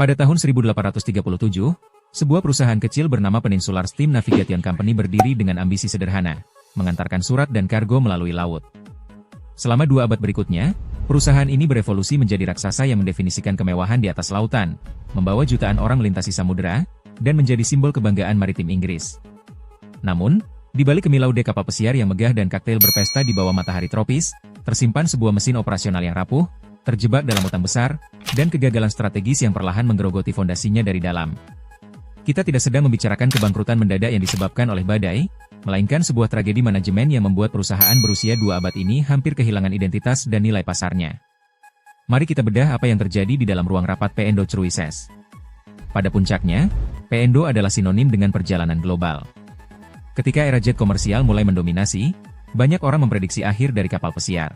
Pada tahun 1837, sebuah perusahaan kecil bernama Peninsular Steam Navigation Company berdiri dengan ambisi sederhana, mengantarkan surat dan kargo melalui laut. Selama 2 abad berikutnya, perusahaan ini berevolusi menjadi raksasa yang mendefinisikan kemewahan di atas lautan, membawa jutaan orang melintasi samudera, dan menjadi simbol kebanggaan maritim Inggris. Namun, di balik kemilaude kapal pesiar yang megah dan kaktail berpesta di bawah matahari tropis, tersimpan sebuah mesin operasional yang rapuh, terjebak dalam utang besar, dan kegagalan strategis yang perlahan menggerogoti fondasinya dari dalam. Kita tidak sedang membicarakan kebangkrutan mendadak yang disebabkan oleh badai, melainkan sebuah tragedi manajemen yang membuat perusahaan berusia 2 abad ini hampir kehilangan identitas dan nilai pasarnya. Mari kita bedah apa yang terjadi di dalam ruang rapat P&O Cruises. Pada puncaknya, P&O adalah sinonim dengan perjalanan global. Ketika era jet komersial mulai mendominasi, banyak orang memprediksi akhir dari kapal pesiar.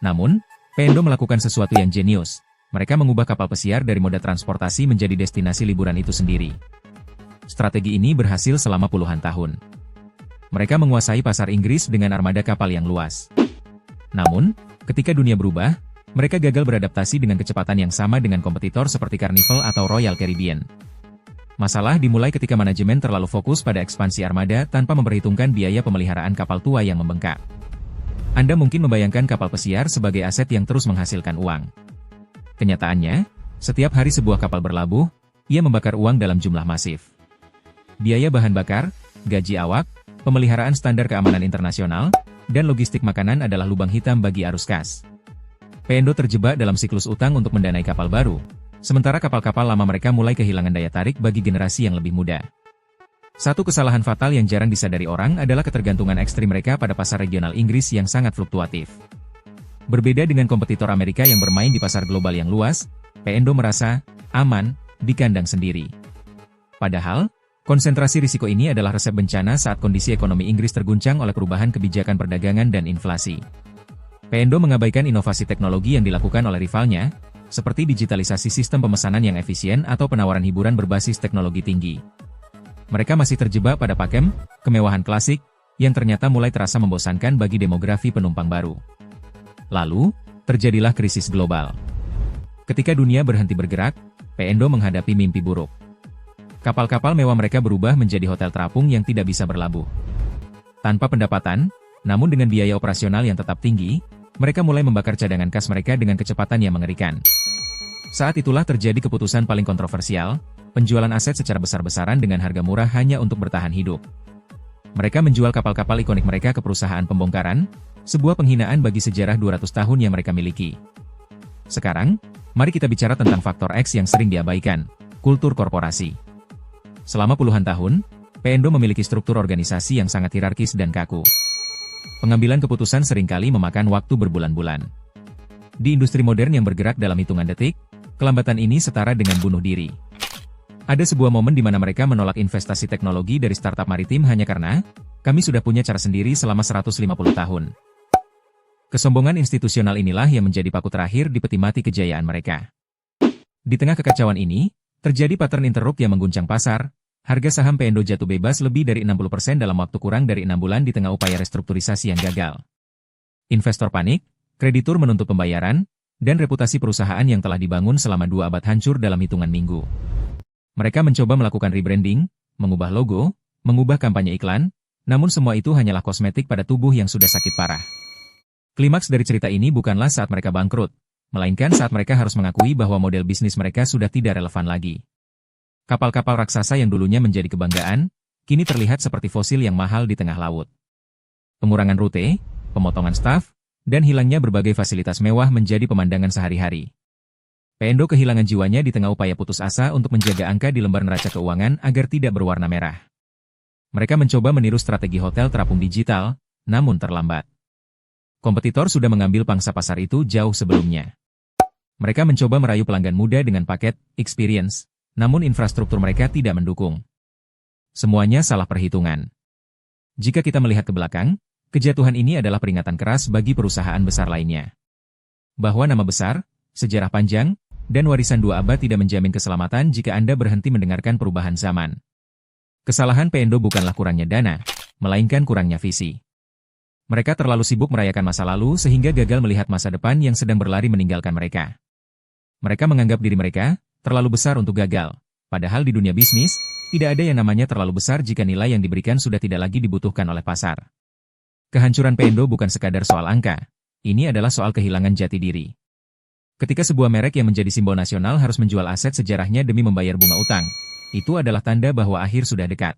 Namun, P&O melakukan sesuatu yang jenius. Mereka mengubah kapal pesiar dari moda transportasi menjadi destinasi liburan itu sendiri. Strategi ini berhasil selama puluhan tahun. Mereka menguasai pasar Inggris dengan armada kapal yang luas. Namun, ketika dunia berubah, mereka gagal beradaptasi dengan kecepatan yang sama dengan kompetitor seperti Carnival atau Royal Caribbean. Masalah dimulai ketika manajemen terlalu fokus pada ekspansi armada tanpa memperhitungkan biaya pemeliharaan kapal tua yang membengkak. Anda mungkin membayangkan kapal pesiar sebagai aset yang terus menghasilkan uang. Kenyataannya, setiap hari sebuah kapal berlabuh, ia membakar uang dalam jumlah masif. Biaya bahan bakar, gaji awak, pemeliharaan standar keamanan internasional, dan logistik makanan adalah lubang hitam bagi arus kas. P&O terjebak dalam siklus utang untuk mendanai kapal baru, sementara kapal-kapal lama mereka mulai kehilangan daya tarik bagi generasi yang lebih muda. Satu kesalahan fatal yang jarang disadari orang adalah ketergantungan ekstrim mereka pada pasar regional Inggris yang sangat fluktuatif. Berbeda dengan kompetitor Amerika yang bermain di pasar global yang luas, P&O merasa aman di kandang sendiri. Padahal, konsentrasi risiko ini adalah resep bencana saat kondisi ekonomi Inggris terguncang oleh perubahan kebijakan perdagangan dan inflasi. P&O mengabaikan inovasi teknologi yang dilakukan oleh rivalnya, seperti digitalisasi sistem pemesanan yang efisien atau penawaran hiburan berbasis teknologi tinggi. Mereka masih terjebak pada pakem, kemewahan klasik, yang ternyata mulai terasa membosankan bagi demografi penumpang baru. Lalu, terjadilah krisis global. Ketika dunia berhenti bergerak, P&O menghadapi mimpi buruk. Kapal-kapal mewah mereka berubah menjadi hotel terapung yang tidak bisa berlabuh. Tanpa pendapatan, namun dengan biaya operasional yang tetap tinggi, mereka mulai membakar cadangan kas mereka dengan kecepatan yang mengerikan. Saat itulah terjadi keputusan paling kontroversial, penjualan aset secara besar-besaran dengan harga murah hanya untuk bertahan hidup. Mereka menjual kapal-kapal ikonik mereka ke perusahaan pembongkaran, sebuah penghinaan bagi sejarah 200 tahun yang mereka miliki. Sekarang, mari kita bicara tentang faktor X yang sering diabaikan, kultur korporasi. Selama puluhan tahun, P&O memiliki struktur organisasi yang sangat hierarkis dan kaku. Pengambilan keputusan seringkali memakan waktu berbulan-bulan. Di industri modern yang bergerak dalam hitungan detik, kelambatan ini setara dengan bunuh diri. Ada sebuah momen di mana mereka menolak investasi teknologi dari startup maritim hanya karena, kami sudah punya cara sendiri selama 150 tahun. Kesombongan institusional inilah yang menjadi paku terakhir di peti mati kejayaan mereka. Di tengah kekacauan ini, terjadi pattern interrupt yang mengguncang pasar. Harga saham P&O jatuh bebas lebih dari 60% dalam waktu kurang dari 6 bulan di tengah upaya restrukturisasi yang gagal. Investor panik, kreditur menuntut pembayaran, dan reputasi perusahaan yang telah dibangun selama 2 abad hancur dalam hitungan minggu. Mereka mencoba melakukan rebranding, mengubah logo, mengubah kampanye iklan, namun semua itu hanyalah kosmetik pada tubuh yang sudah sakit parah. Klimaks dari cerita ini bukanlah saat mereka bangkrut, melainkan saat mereka harus mengakui bahwa model bisnis mereka sudah tidak relevan lagi. Kapal-kapal raksasa yang dulunya menjadi kebanggaan, kini terlihat seperti fosil yang mahal di tengah laut. Pengurangan rute, pemotongan staf, dan hilangnya berbagai fasilitas mewah menjadi pemandangan sehari-hari. P&O kehilangan jiwanya di tengah upaya putus asa untuk menjaga angka di lembar neraca keuangan agar tidak berwarna merah. Mereka mencoba meniru strategi hotel terapung digital, namun terlambat. Kompetitor sudah mengambil pangsa pasar itu jauh sebelumnya. Mereka mencoba merayu pelanggan muda dengan paket experience, namun infrastruktur mereka tidak mendukung. Semuanya salah perhitungan. Jika kita melihat ke belakang, kejatuhan ini adalah peringatan keras bagi perusahaan besar lainnya. Bahwa nama besar, sejarah panjang, dan warisan 2 abad tidak menjamin keselamatan jika Anda berhenti mendengarkan perubahan zaman. Kesalahan P&O bukanlah kurangnya dana, melainkan kurangnya visi. Mereka terlalu sibuk merayakan masa lalu sehingga gagal melihat masa depan yang sedang berlari meninggalkan mereka. Mereka menganggap diri mereka terlalu besar untuk gagal. Padahal di dunia bisnis, tidak ada yang namanya terlalu besar jika nilai yang diberikan sudah tidak lagi dibutuhkan oleh pasar. Kehancuran P&Do bukan sekadar soal angka. Ini adalah soal kehilangan jati diri. Ketika sebuah merek yang menjadi simbol nasional harus menjual aset sejarahnya demi membayar bunga utang, itu adalah tanda bahwa akhir sudah dekat.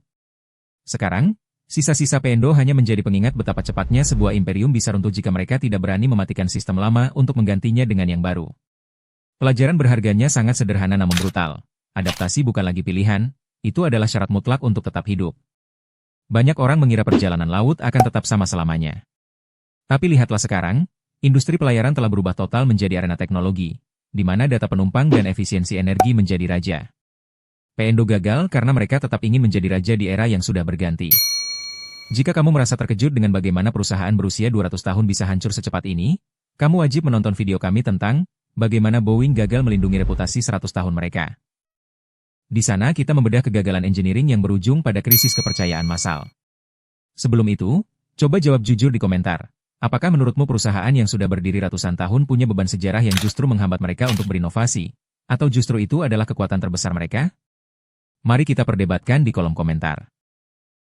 Sekarang, sisa-sisa P&Do hanya menjadi pengingat betapa cepatnya sebuah imperium bisa runtuh jika mereka tidak berani mematikan sistem lama untuk menggantinya dengan yang baru. Pelajaran berharganya sangat sederhana namun brutal. Adaptasi bukan lagi pilihan, itu adalah syarat mutlak untuk tetap hidup. Banyak orang mengira perjalanan laut akan tetap sama selamanya. Tapi lihatlah sekarang, industri pelayaran telah berubah total menjadi arena teknologi, di mana data penumpang dan efisiensi energi menjadi raja. P&Do gagal karena mereka tetap ingin menjadi raja di era yang sudah berganti. Jika kamu merasa terkejut dengan bagaimana perusahaan berusia 200 tahun bisa hancur secepat ini, kamu wajib menonton video kami tentang bagaimana Boeing gagal melindungi reputasi 100 tahun mereka. Di sana kita membedah kegagalan engineering yang berujung pada krisis kepercayaan massal. Sebelum itu, coba jawab jujur di komentar. Apakah menurutmu perusahaan yang sudah berdiri ratusan tahun punya beban sejarah yang justru menghambat mereka untuk berinovasi? Atau justru itu adalah kekuatan terbesar mereka? Mari kita perdebatkan di kolom komentar.